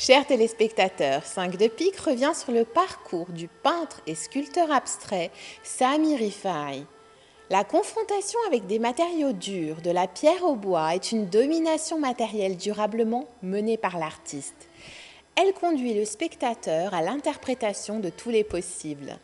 Chers téléspectateurs, 5 de pique revient sur le parcours du peintre et sculpteur abstrait Sami Rifa'i. La confrontation avec des matériaux durs, de la pierre au bois, est une domination matérielle durablement menée par l'artiste. Elle conduit le spectateur à l'interprétation de tous les possibles.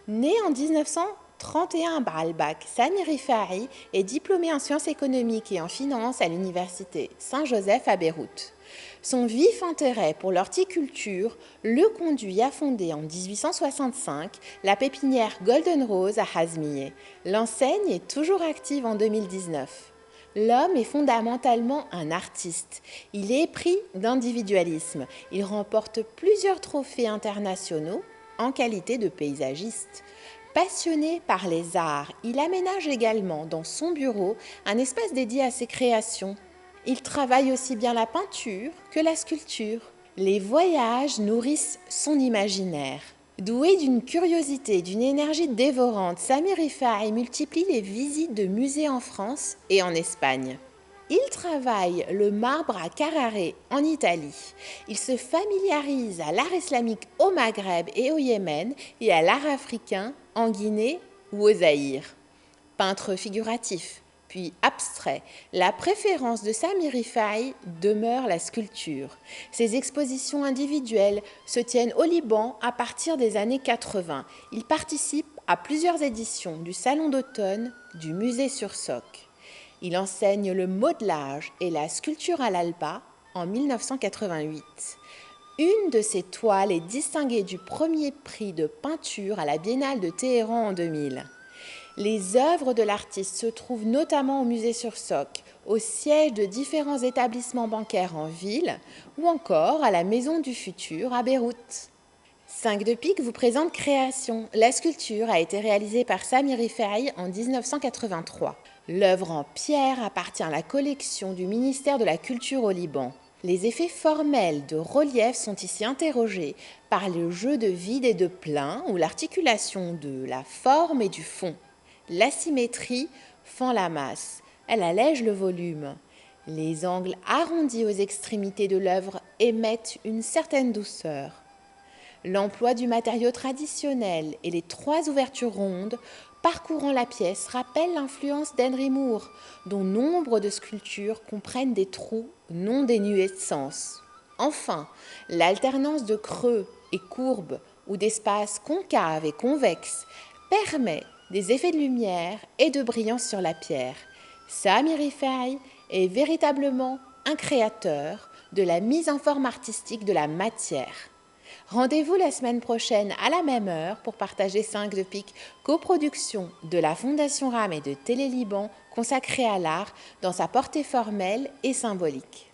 Né en 1931 à Baalbek, Sami Rifa'i est diplômé en sciences économiques et en finance à l'université Saint-Joseph à Beyrouth. Son vif intérêt pour l'horticulture le conduit à fonder en 1865 la pépinière Golden Rose à Hazmieh. L'enseigne est toujours active en 2019. L'homme est fondamentalement un artiste. Il est épris d'individualisme. Il remporte plusieurs trophées internationaux en qualité de paysagiste. Passionné par les arts, il aménage également dans son bureau un espace dédié à ses créations. Il travaille aussi bien la peinture que la sculpture. Les voyages nourrissent son imaginaire. Doué d'une curiosité et d'une énergie dévorante, Sami Rifa'i multiplie les visites de musées en France et en Espagne. Il travaille le marbre à Carrare en Italie. Il se familiarise à l'art islamique au Maghreb et au Yémen et à l'art africain en Guinée ou au Zaïre. Peintre figuratif, puis abstrait, la préférence de Sami Rifa'i demeure la sculpture. Ses expositions individuelles se tiennent au Liban à partir des années 80. Il participe à plusieurs éditions du Salon d'automne du Musée sur Soc. Il enseigne le modelage et la sculpture à l'Alba en 1988. Une de ses toiles est distinguée du premier prix de peinture à la Biennale de Téhéran en 2000. Les œuvres de l'artiste se trouvent notamment au musée sur Soc, au siège de différents établissements bancaires en ville ou encore à la Maison du Futur à Beyrouth. 5 de pique vous présente Création. La sculpture a été réalisée par Sami Rifa'i en 1983. L'œuvre en pierre appartient à la collection du ministère de la Culture au Liban. Les effets formels de relief sont ici interrogés par le jeu de vide et de plein ou l'articulation de la forme et du fond. L'asymétrie fend la masse, elle allège le volume. Les angles arrondis aux extrémités de l'œuvre émettent une certaine douceur. L'emploi du matériau traditionnel et les 3 ouvertures rondes parcourant la pièce rappellent l'influence d'Henry Moore, dont nombre de sculptures comprennent des trous non dénués de sens. Enfin, l'alternance de creux et courbes ou d'espaces concaves et convexes permet des effets de lumière et de brillance sur la pierre. Sami Rifa'i est véritablement un créateur de la mise en forme artistique de la matière. Rendez-vous la semaine prochaine à la même heure pour partager 5 de pique, coproduction de la Fondation RAM et de Télé Liban consacrée à l'art dans sa portée formelle et symbolique.